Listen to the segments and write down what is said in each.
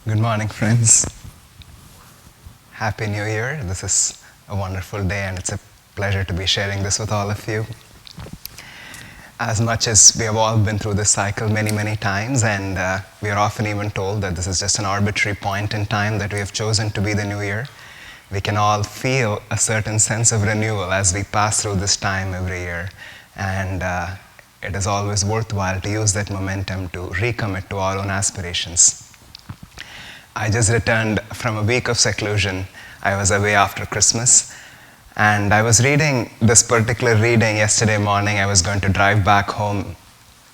Good morning, friends. Happy New Year. This is a wonderful day, and it's a pleasure to be sharing this with all of you. As much as we have all been through this cycle many, many times, and we are often even told that this is just an arbitrary point in time that we have chosen to be the New Year, we can all feel a certain sense of renewal as we pass through this time every year. And it is always worthwhile to use that momentum to recommit to our own aspirations. I just returned from a week of seclusion. I was away after Christmas, and I was reading this particular reading yesterday morning. I was going to drive back home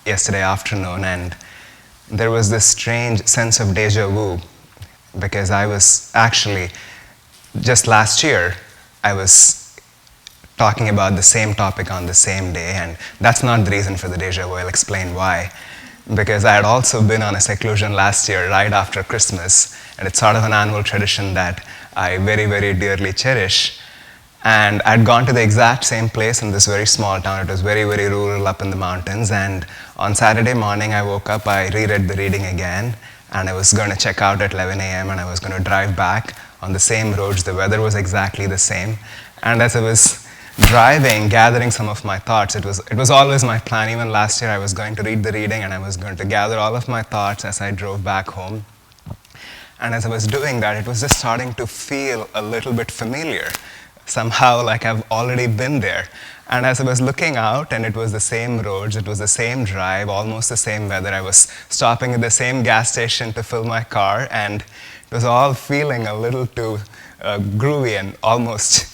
yesterday afternoon, and there was this strange sense of deja vu, because I was actually, just last year, I was talking about the same topic on the same day, and that's not the reason for the deja vu. I'll explain why. Because I had also been on a seclusion last year, right after Christmas, and it's sort of an annual tradition that I very, very dearly cherish. And I'd gone to the exact same place in this very small town. It was very, very rural up in the mountains, and on Saturday morning I woke up, I reread the reading again, and I was going to check out at 11 a.m. and I was going to drive back on the same roads. The weather was exactly the same, and as I was driving, gathering some of my thoughts. It was always my plan. Even last year I was going to read the reading and I was going to gather all of my thoughts as I drove back home. And as I was doing that, it was just starting to feel a little bit familiar, somehow like I've already been there. And as I was looking out, and it was the same roads, it was the same drive, almost the same weather, I was stopping at the same gas station to fill my car, and it was all feeling a little too groovy and almost,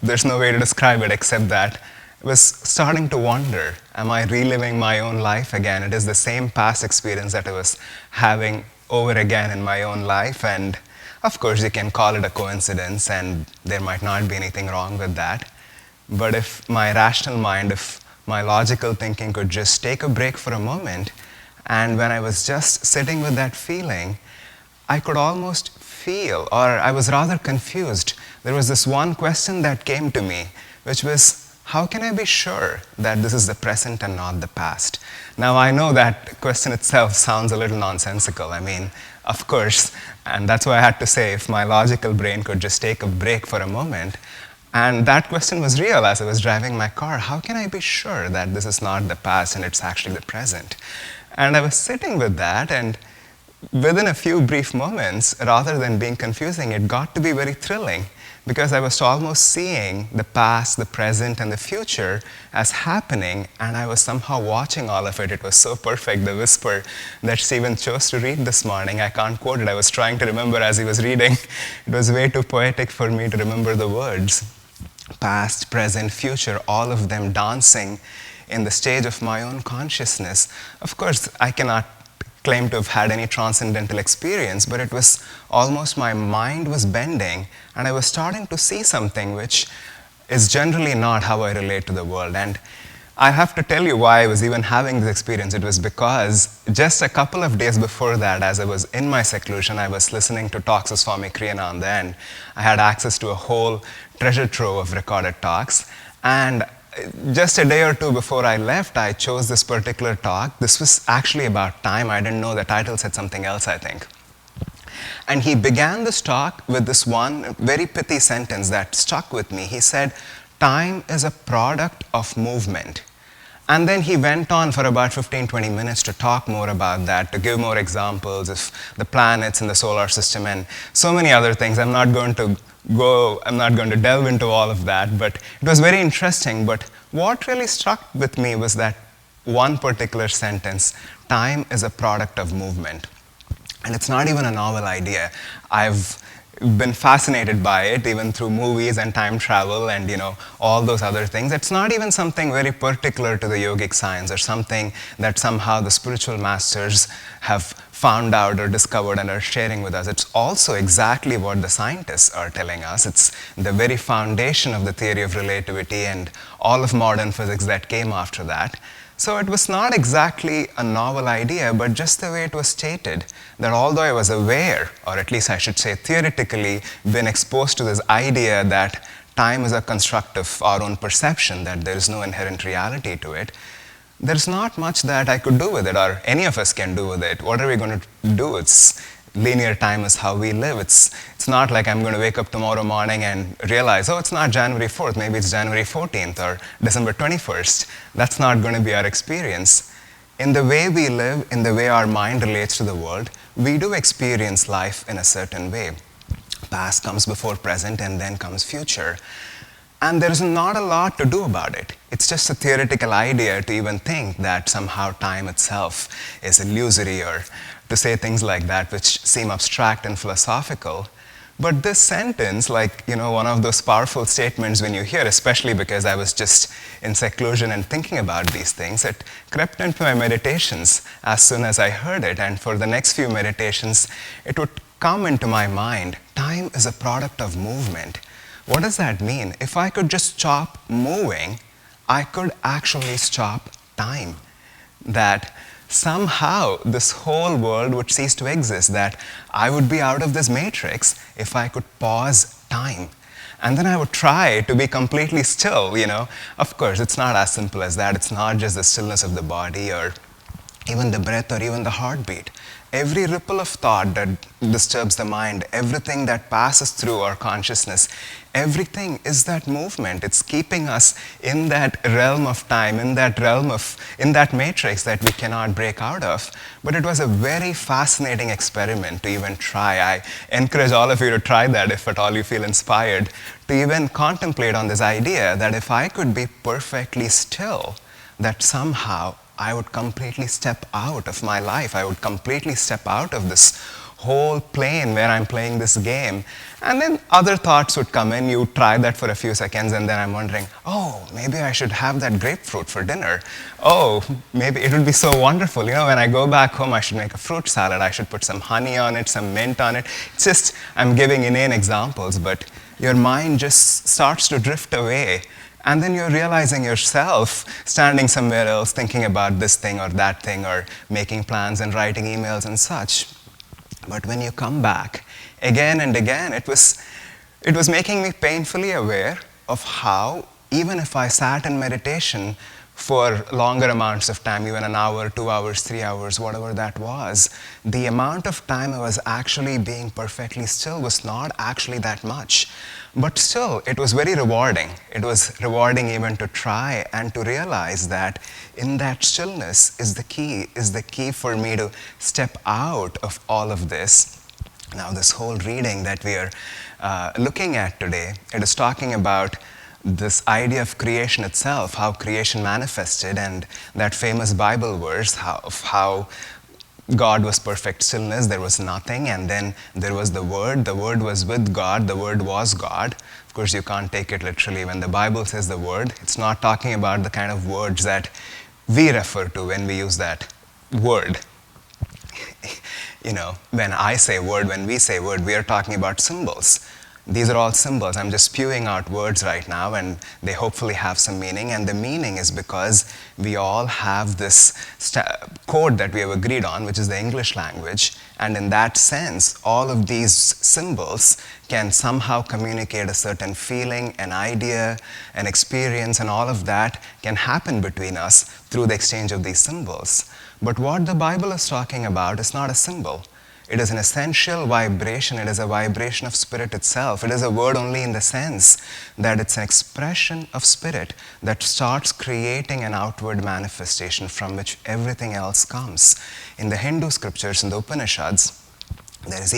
there's no way to describe it except that I was starting to wonder, am I reliving my own life again? It is the same past experience that I was having over again in my own life, and of course you can call it a coincidence, and there might not be anything wrong with that. But if my rational mind, if my logical thinking could just take a break for a moment, and when I was just sitting with that feeling, I could almost feel, or I was rather confused. There was this one question that came to me, which was, how can I be sure that this is the present and not the past? Now, I know that question itself sounds a little nonsensical. I mean, of course, and that's why I had to say, if my logical brain could just take a break for a moment, and that question was real as I was driving my car. How can I be sure that this is not the past and it's actually the present? And I was sitting with that, and within a few brief moments, rather than being confusing, it got to be very thrilling, because I was almost seeing the past, the present, and the future as happening, and I was somehow watching all of it. It was so perfect, the whisper that Stephen chose to read this morning. I can't quote it. I was trying to remember as he was reading. It was way too poetic for me to remember the words. Past, present, future, all of them dancing in the stage of my own consciousness. Of course, I cannot claim to have had any transcendental experience, but it was almost my mind was bending, and I was starting to see something which is generally not how I relate to the world. And I have to tell you why I was even having this experience. It was because just a couple of days before that, as I was in my seclusion, I was listening to talks of Swami Kriyananda, and I had access to a whole treasure trove of recorded talks. And just a day or two before I left, I chose this particular talk. This was actually about time. I didn't know the title said something else, I think. And he began this talk with this one very pithy sentence that stuck with me. He said, time is a product of movement. And then he went on for about 15-20 minutes to talk more about that, to give more examples of the planets in the solar system and so many other things. I'm not going to delve into all of that, but it was very interesting. But what really struck with me was that one particular sentence, time is a product of movement. And it's not even a novel idea. I've been fascinated by it, even through movies and time travel and all those other things. It's not even something very particular to the yogic science or something that somehow the spiritual masters have found out or discovered and are sharing with us. It's also exactly what the scientists are telling us. It's the very foundation of the theory of relativity and all of modern physics that came after that. So it was not exactly a novel idea, but just the way it was stated, that although I was aware, or at least I should say theoretically, been exposed to this idea that time is a construct of our own perception, that there is no inherent reality to it, there's not much that I could do with it, or any of us can do with it. What are we going to do? linear time is how we live. It's not like I'm going to wake up tomorrow morning and realize, oh, it's not January 4th, maybe it's January 14th or December 21st. That's not going to be our experience. In the way we live, in the way our mind relates to the world, we do experience life in a certain way. Past comes before present, and then comes future. And there's not a lot to do about it. It's just a theoretical idea to even think that somehow time itself is illusory, or to say things like that which seem abstract and philosophical. But this sentence, like, one of those powerful statements when you hear, especially because I was just in seclusion and thinking about these things, it crept into my meditations as soon as I heard it. And for the next few meditations, it would come into my mind. Time is a product of movement. What does that mean? If I could just stop moving, I could actually stop time. That somehow this whole world would cease to exist, that I would be out of this matrix if I could pause time. And then I would try to be completely still, Of course, it's not as simple as that. It's not just the stillness of the body or even the breath or even the heartbeat. Every ripple of thought that disturbs the mind, everything that passes through our consciousness, everything is that movement. It's keeping us in that realm of time, in that matrix that we cannot break out of. But it was a very fascinating experiment to even try. I encourage all of you to try that if at all you feel inspired, to even contemplate on this idea that if I could be perfectly still, that somehow I would completely step out of my life. I would completely step out of this whole plane where I'm playing this game. And then other thoughts would come in. You try that for a few seconds, and then I'm wondering, oh, maybe I should have that grapefruit for dinner. Oh, maybe it would be so wonderful. When I go back home, I should make a fruit salad. I should put some honey on it, some mint on it. It's just, I'm giving inane examples, but your mind just starts to drift away. And then you're realizing yourself standing somewhere else thinking about this thing or that thing, or making plans and writing emails and such. But when you come back again and again, it was making me painfully aware of how, even if I sat in meditation for longer amounts of time, even an hour, 2 hours, 3 hours, whatever that was, the amount of time I was actually being perfectly still was not actually that much. But still, it was very rewarding. It was rewarding even to try and to realize that in that stillness is the key for me to step out of all of this. Now, this whole reading that we are looking at today, it is talking about this idea of creation itself, how creation manifested, and that famous Bible verse of how God was perfect stillness, there was nothing, and then there was the Word was with God, the Word was God. Of course, you can't take it literally. When the Bible says the Word, it's not talking about the kind of words that we refer to when we use that word. When I say word, when we say word, we are talking about symbols. These are all symbols. I'm just spewing out words right now, and they hopefully have some meaning. And the meaning is because we all have this code that we have agreed on, which is the English language. And in that sense, all of these symbols can somehow communicate a certain feeling, an idea, an experience, and all of that can happen between us through the exchange of these symbols. But what the Bible is talking about is not a symbol. It is an essential vibration. It is a vibration of spirit itself. It is a word only in the sense that it's an expression of spirit that starts creating an outward manifestation from which everything else comes. In the Hindu scriptures, in the Upanishads, there is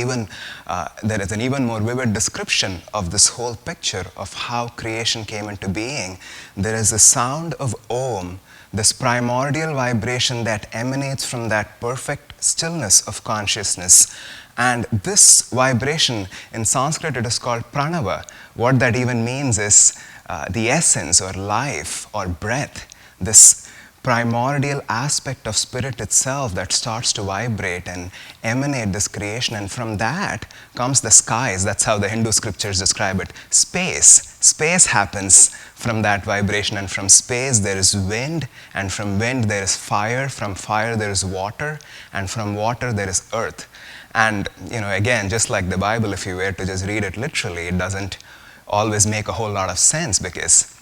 an even more vivid description of this whole picture of how creation came into being. There is a sound of Om, this primordial vibration that emanates from that perfect stillness of consciousness. And this vibration, in Sanskrit, it is called pranava. What that even means is the essence or life or breath, this primordial aspect of spirit itself that starts to vibrate and emanate this creation. And from that comes the skies. That's how the Hindu scriptures describe it. Space happens from that vibration, and from space there is wind, and from wind there is fire, from fire there is water, and from water there is earth. And again, just like the Bible, if you were to just read it literally, it doesn't always make a whole lot of sense, because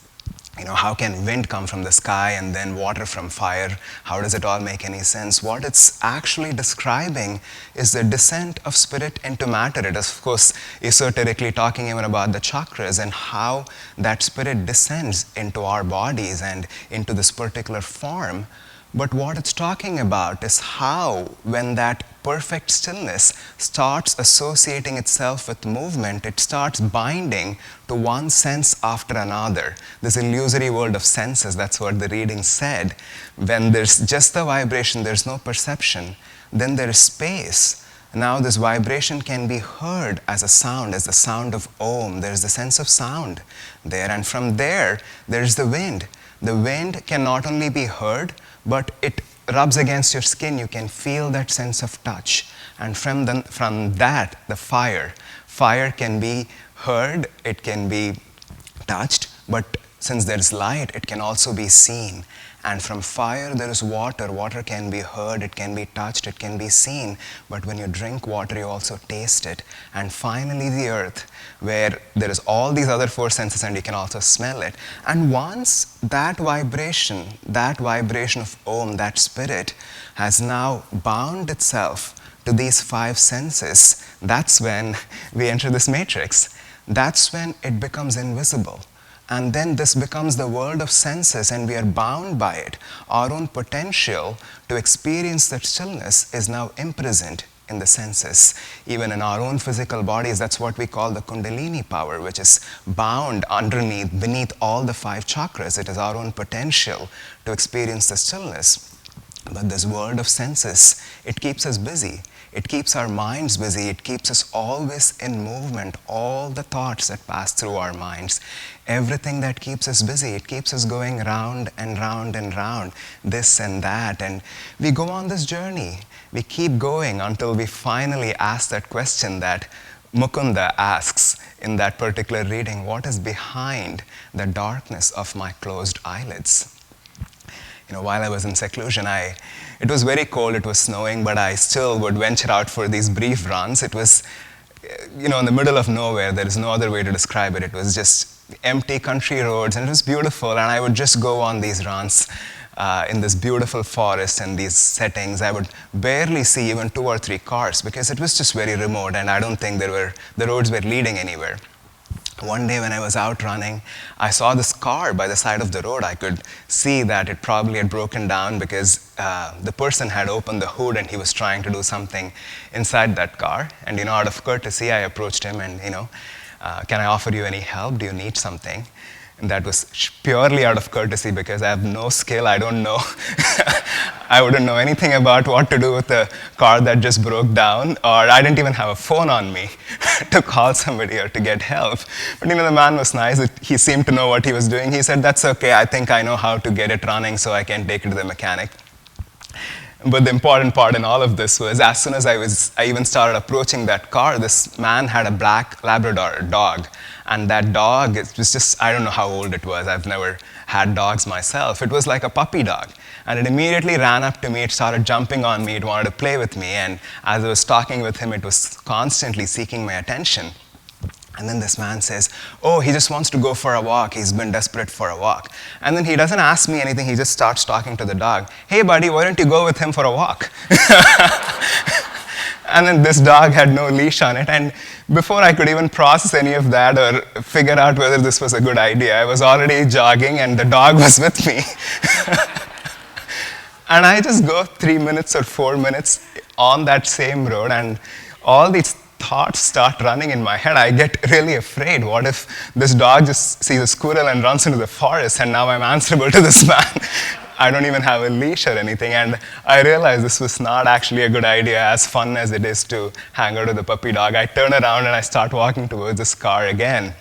How can wind come from the sky and then water from fire? How does it all make any sense? What it's actually describing is the descent of spirit into matter. It is, of course, esoterically talking even about the chakras and how that spirit descends into our bodies and into this particular form. But what it's talking about is how, when that perfect stillness starts associating itself with movement, it starts binding to one sense after another. This illusory world of senses, that's what the reading said. When there's just the vibration, there's no perception, then there is space. Now this vibration can be heard as a sound, as the sound of Om. There's the sense of sound there, and from there, there's the wind. The wind can not only be heard, but it rubs against your skin. You can feel that sense of touch. And from that, the fire. Fire can be heard, it can be touched, but since there's light, it can also be seen. And from fire, there is water. Water can be heard, it can be touched, it can be seen. But when you drink water, you also taste it. And finally, the earth, where there is all these other four senses and you can also smell it. And once that vibration of Om, that spirit, has now bound itself to these five senses, that's when we enter this matrix. That's when it becomes invisible. And then this becomes the world of senses and we are bound by it. Our own potential to experience that stillness is now imprisoned in the senses. Even in our own physical bodies, that's what we call the Kundalini power, which is bound beneath all the five chakras. It is our own potential to experience the stillness. But this world of senses, it keeps us busy. It keeps our minds busy. It keeps us always in movement. All the thoughts that pass through our minds, everything that keeps us busy, it keeps us going round and round and round, this and that. And we go on this journey. We keep going until we finally ask that question that Mukunda asks in that particular reading: what is behind the darkness of my closed eyelids? While I was in seclusion, it was very cold, it was snowing, but I still would venture out for these brief runs. It was, in the middle of nowhere. There is no other way to describe it. It was just empty country roads, and it was beautiful, and I would just go on these runs in this beautiful forest and these settings. I would barely see even 2 or 3 cars because it was just very remote, and I don't think the roads were leading anywhere. One day when I was out running, I saw this car by the side of the road. I could see that it probably had broken down because the person had opened the hood and he was trying to do something inside that car. And out of courtesy, I approached him and, can I offer you any help? Do you need something? And that was purely out of courtesy because I have no skill. I don't know. I wouldn't know anything about what to do with a car that just broke down, or I didn't even have a phone on me to call somebody or to get help. But the man was nice. He seemed to know what he was doing. He said, "That's okay. I think I know how to get it running, so I can take it to the mechanic." But the important part in all of this was, as soon as I even started approaching that car, this man had a black Labrador dog. And that dog, it was just, I don't know how old it was. I've never had dogs myself. It was like a puppy dog. And it immediately ran up to me. It started jumping on me. It wanted to play with me. And as I was talking with him, it was constantly seeking my attention. And then this man says, "Oh, he just wants to go for a walk. He's been desperate for a walk." And then he doesn't ask me anything. He just starts talking to the dog. "Hey, buddy, why don't you go with him for a walk?" And then this dog had no leash on it. And before I could even process any of that or figure out whether this was a good idea, I was already jogging and the dog was with me. And I just go 3 minutes or 4 minutes on that same road, and all these thoughts start running in my head. I get really afraid. What if this dog just sees a squirrel and runs into the forest, and now I'm answerable to this man? I don't even have a leash or anything. And I realized this was not actually a good idea, as fun as it is to hang out with the puppy dog. I turn around and I start walking towards this car again.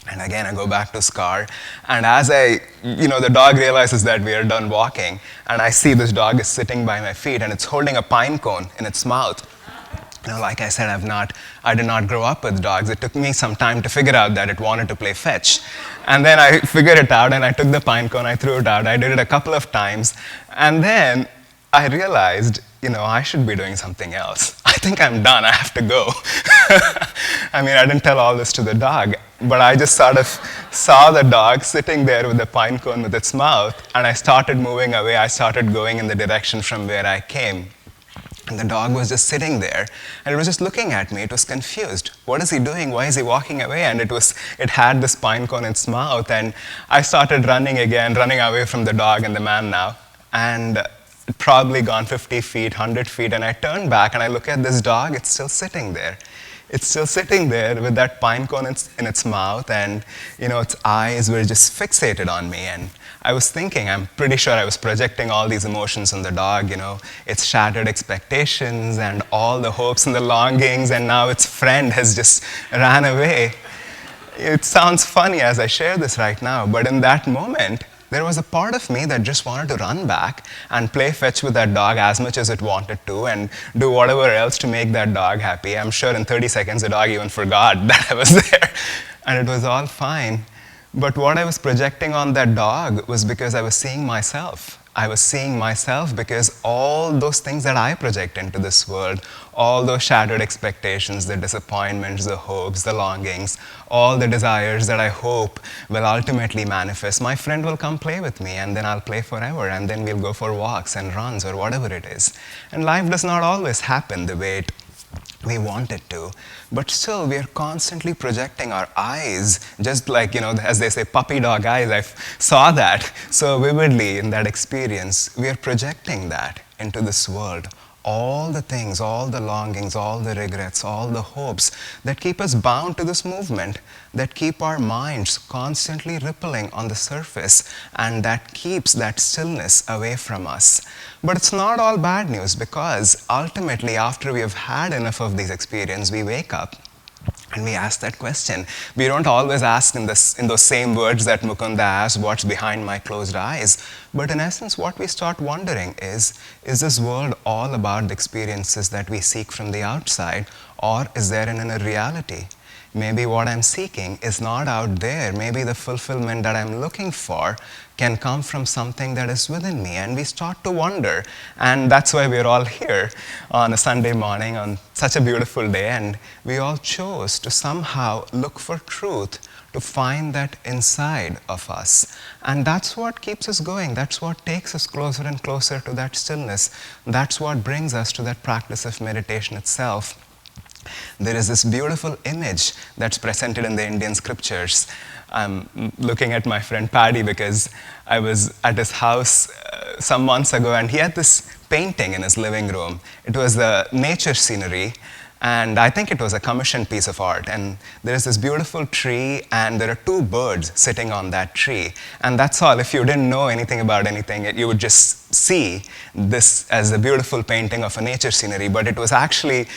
And again, I go back to this car. And as the dog realizes that we are done walking, and I see this dog is sitting by my feet and it's holding a pine cone in its mouth. Like I said, I did not grow up with dogs. It took me some time to figure out that it wanted to play fetch. And then I figured it out, and I took the pine cone, I threw it out. I did it a couple of times. And then I realized I should be doing something else. I think I'm done. I have to go. I mean, I didn't tell all this to the dog, but I just sort of saw the dog sitting there with the pine cone with its mouth, and I started moving away. I started going in the direction from where I came. And the dog was just sitting there, and it was just looking at me. It was confused. What is he doing? Why is he walking away? And it had this pine cone in its mouth, and I started running again, running away from the dog and the man now. And it probably gone 50 feet, 100 feet, and I turned back and I look at this dog. It's still sitting there. It's still sitting there with that pine cone in its mouth, and its eyes were just fixated on me. And I was thinking, I'm pretty sure I was projecting all these emotions on the dog, its shattered expectations and all the hopes and the longings, and now its friend has just ran away. It sounds funny as I share this right now, but in that moment, there was a part of me that just wanted to run back and play fetch with that dog as much as it wanted to and do whatever else to make that dog happy. I'm sure in 30 seconds the dog even forgot that I was there, and it was all fine. But what I was projecting on that dog was because I was seeing myself. I was seeing myself because all those things that I project into this world, all those shattered expectations, the disappointments, the hopes, the longings, all the desires that I hope will ultimately manifest, my friend will come play with me, and then I'll play forever, and then we'll go for walks and runs or whatever it is. And life does not always happen the way we want it to, but still we are constantly projecting our eyes, just like, as they say, puppy dog eyes. I saw that so vividly in that experience. We are projecting that into this world. All the things, all the longings, all the regrets, all the hopes that keep us bound to this movement, that keep our minds constantly rippling on the surface, and that keeps that stillness away from us. But it's not all bad news, because ultimately, after we have had enough of these experiences, we wake up and we ask that question. We don't always ask in those same words that Mukunda asked, what's behind my closed eyes? But in essence, what we start wondering is this world all about the experiences that we seek from the outside, or is there an inner reality? Maybe what I'm seeking is not out there. Maybe the fulfillment that I'm looking for can come from something that is within me. And we start to wonder. And that's why we're all here on a Sunday morning on such a beautiful day. And we all chose to somehow look for truth, to find that inside of us. And that's what keeps us going. That's what takes us closer and closer to that stillness. That's what brings us to that practice of meditation itself. There is this beautiful image that's presented in the Indian scriptures. I'm looking at my friend Paddy because I was at his house some months ago, and he had this painting in his living room. It was the nature scenery, and I think it was a commissioned piece of art. And there is this beautiful tree, and there are two birds sitting on that tree. And that's all. If you didn't know anything about anything, you would just see this as a beautiful painting of a nature scenery. But it was actually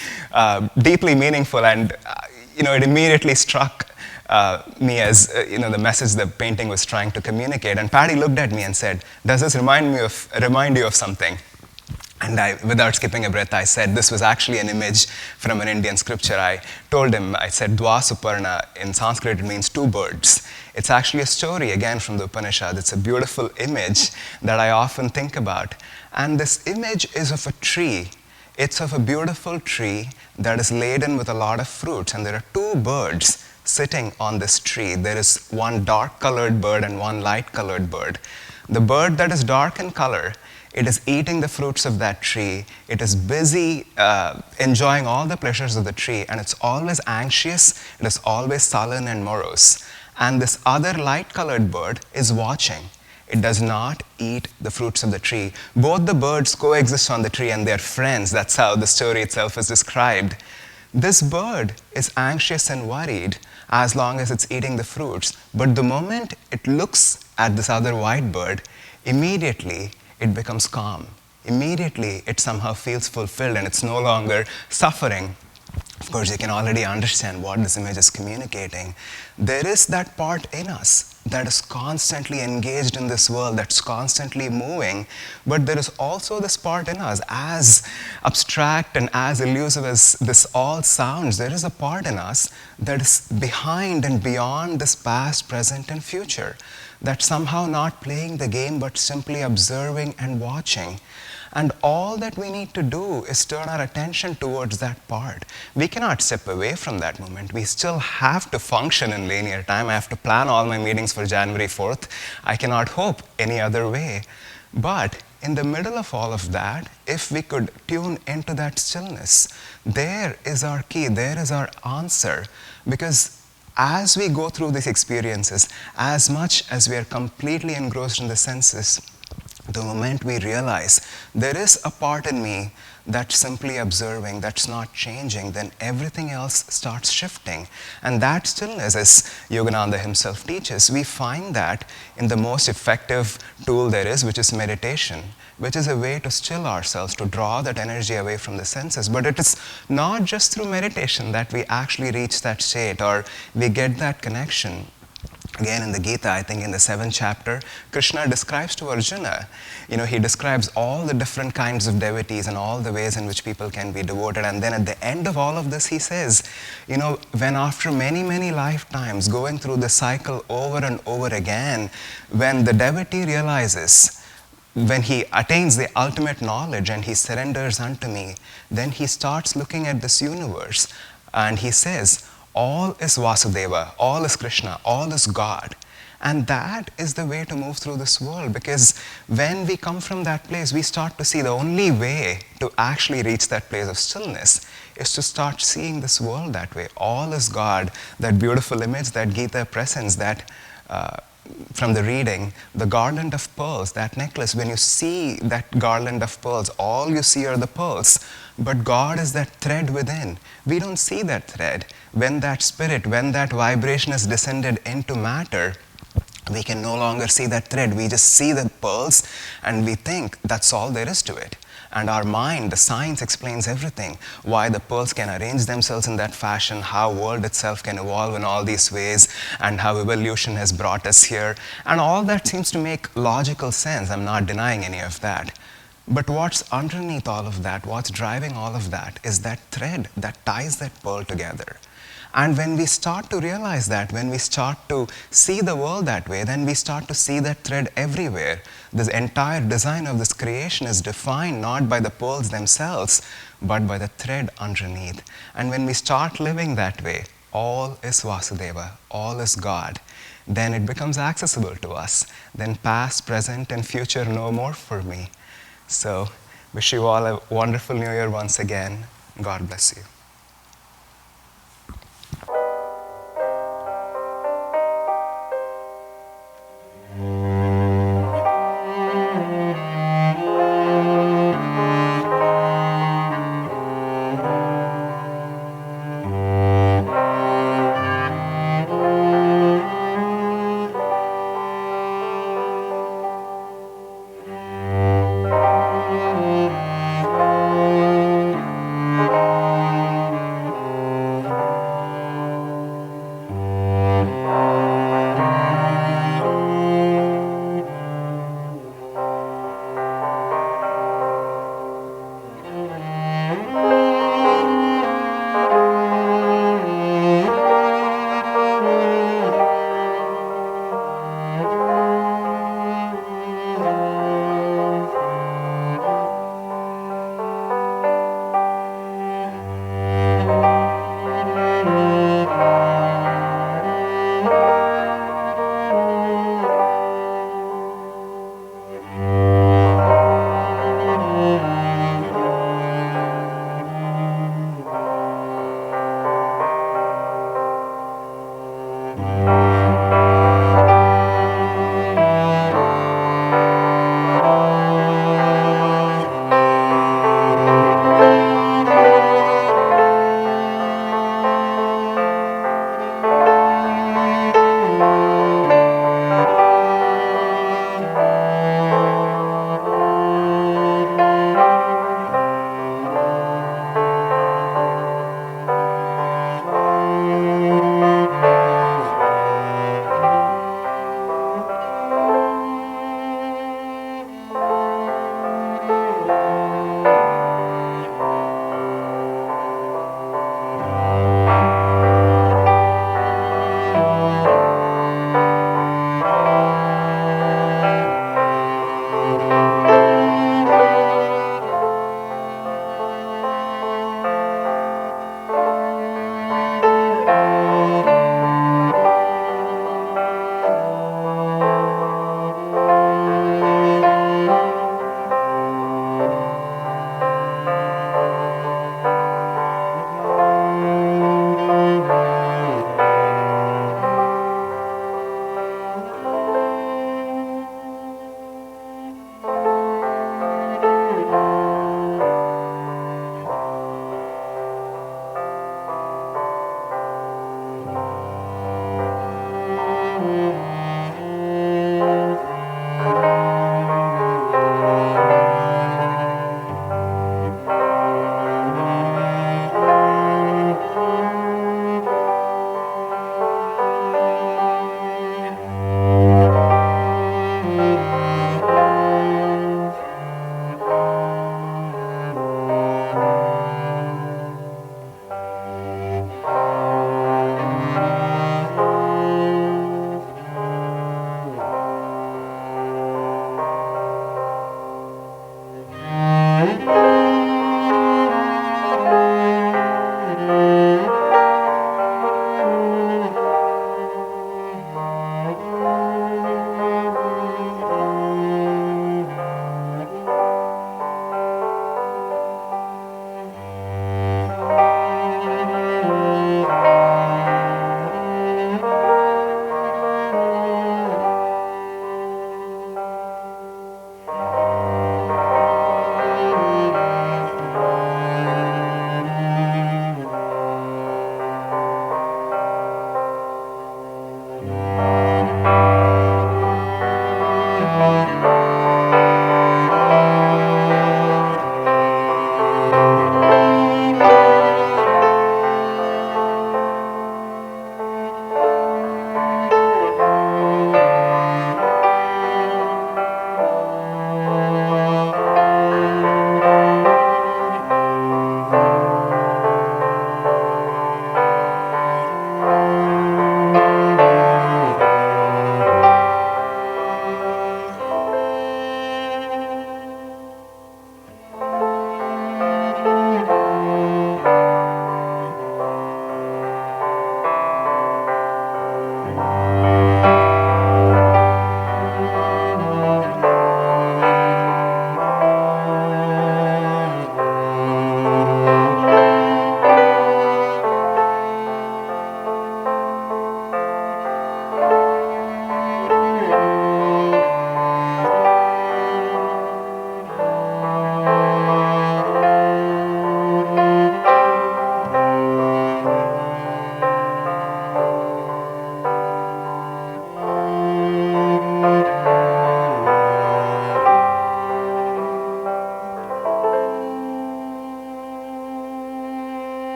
deeply meaningful, and it immediately struck me as the message the painting was trying to communicate. And Paddy looked at me and said, "Does this remind you of something?" And I, without skipping a breath, I said this was actually an image from an Indian scripture. I told him, I said, Dwa Suparna, in Sanskrit it means two birds. It's actually a story, again, from the Upanishad. It's a beautiful image that I often think about. And this image is of a tree. It's of a beautiful tree that is laden with a lot of fruits. And there are two birds sitting on this tree. There is one dark-colored bird and one light-colored bird. The bird that is dark in color, it is eating the fruits of that tree. It is busy enjoying all the pleasures of the tree, and it's always anxious. It is always sullen and morose. And this other light-colored bird is watching. It does not eat the fruits of the tree. Both the birds coexist on the tree, and they're friends. That's how the story itself is described. This bird is anxious and worried as long as it's eating the fruits. But the moment it looks at this other white bird, immediately it becomes calm. Immediately, it somehow feels fulfilled, and it's no longer suffering. Of course, you can already understand what this image is communicating. There is that part in us that is constantly engaged in this world, that's constantly moving, but there is also this part in us, as abstract and as elusive as this all sounds, there is a part in us that is behind and beyond this past, present, and future, that's somehow not playing the game, but simply observing and watching. And all that we need to do is turn our attention towards that part. We cannot step away from that moment. We still have to function in linear time. I have to plan all my meetings for January 4th. I cannot hope any other way. But in the middle of all of that, if we could tune into that stillness, there is our key, there is our answer. Because as we go through these experiences, as much as we are completely engrossed in the senses, the moment we realize there is a part in me that's simply observing, that's not changing, then everything else starts shifting. And that stillness, as Yogananda himself teaches, we find that in the most effective tool there is, which is meditation, which is a way to still ourselves, to draw that energy away from the senses. But it is not just through meditation that we actually reach that state or we get that connection. Again, in the Gita, I think in the 7th chapter, Krishna describes to Arjuna, he describes all the different kinds of devotees and all the ways in which people can be devoted. And then at the end of all of this, he says, when after many, many lifetimes going through the cycle over and over again, when the devotee realizes, when he attains the ultimate knowledge and he surrenders unto me, then he starts looking at this universe and he says, all is Vasudeva, all is Krishna, all is God. And that is the way to move through this world, because when we come from that place, we start to see the only way to actually reach that place of stillness is to start seeing this world that way. All is God, that beautiful image that Gita presents, that from the reading, the garland of pearls, that necklace, when you see that garland of pearls, all you see are the pearls. But God is that thread within. We don't see that thread. When that spirit, when that vibration is descended into matter, we can no longer see that thread. We just see the pearls and we think that's all there is to it. And our mind, the science explains everything. Why the pearls can arrange themselves in that fashion, how world itself can evolve in all these ways, and how evolution has brought us here. And all that seems to make logical sense. I'm not denying any of that. But what's underneath all of that, what's driving all of that, is that thread that ties that pearl together. And when we start to realize that, when we start to see the world that way, then we start to see that thread everywhere. This entire design of this creation is defined not by the pearls themselves, but by the thread underneath. And when we start living that way, all is Vasudeva, all is God, then it becomes accessible to us. Then past, present, and future no more for me. So, wish you all a wonderful New Year once again. God bless you.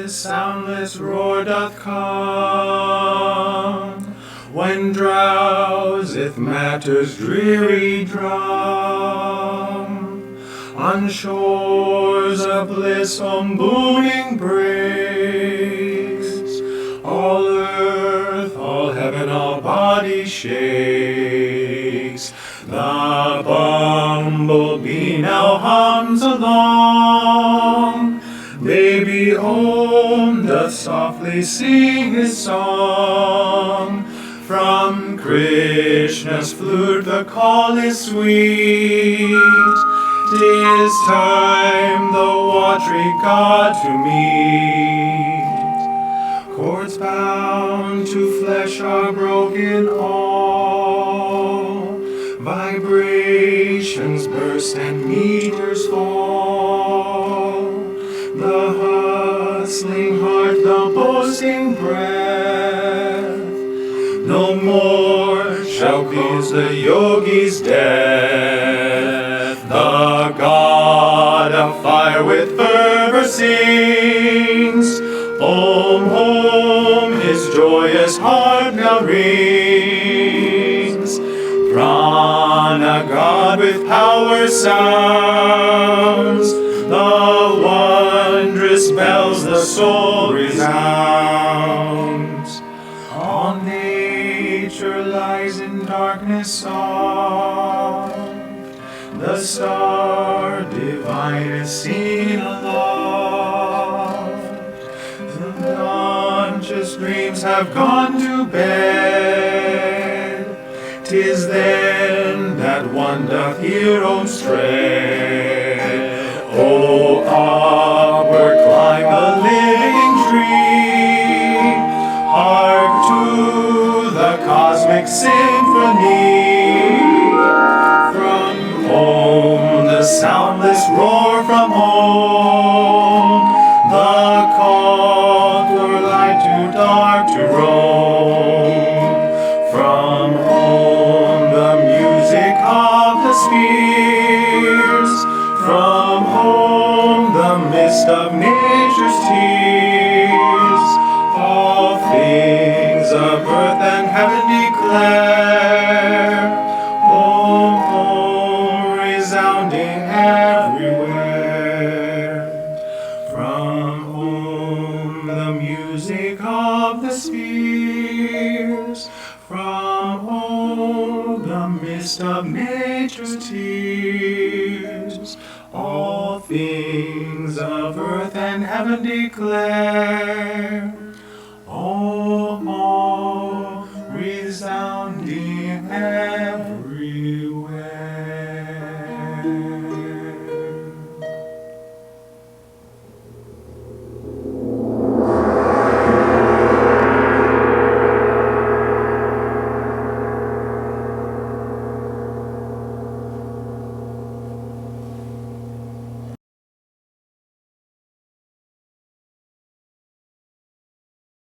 this soundless roar doth come, when drowseth matter's dreary drum, on shores of bliss home booming breaks, all earth, all heaven, all body shakes. The bumblebee now hums along, baby Om doth softly sing his song. From Krishna's flute the call is sweet, 'tis time the watery God to meet. Cords bound to flesh are broken all, vibrations burst and meters fall. The hustling heart, the boasting breath, no more shall cause the yogi's death. The God of fire with fervor sings, Om, Om, his joyous harp now rings. Prana God with power sounds, the wondrous bells the soul resounds. All nature lies in darkness soft, the star divine is seen aloft. The conscious dreams have gone to bed, 'tis then that one doth hear Om's tread. Oh, upward climb the living tree, hark to the cosmic symphony. From home, the soundless roar from home, the call for light too dark to roam. From home, the music of the spheres, from home, the mist of nature's tears, all things of earth and heaven declare, Om, Om, resounding everywhere. From home, the music of the spheres, from home, the mist of nature's tears, all things of earth and heaven declare,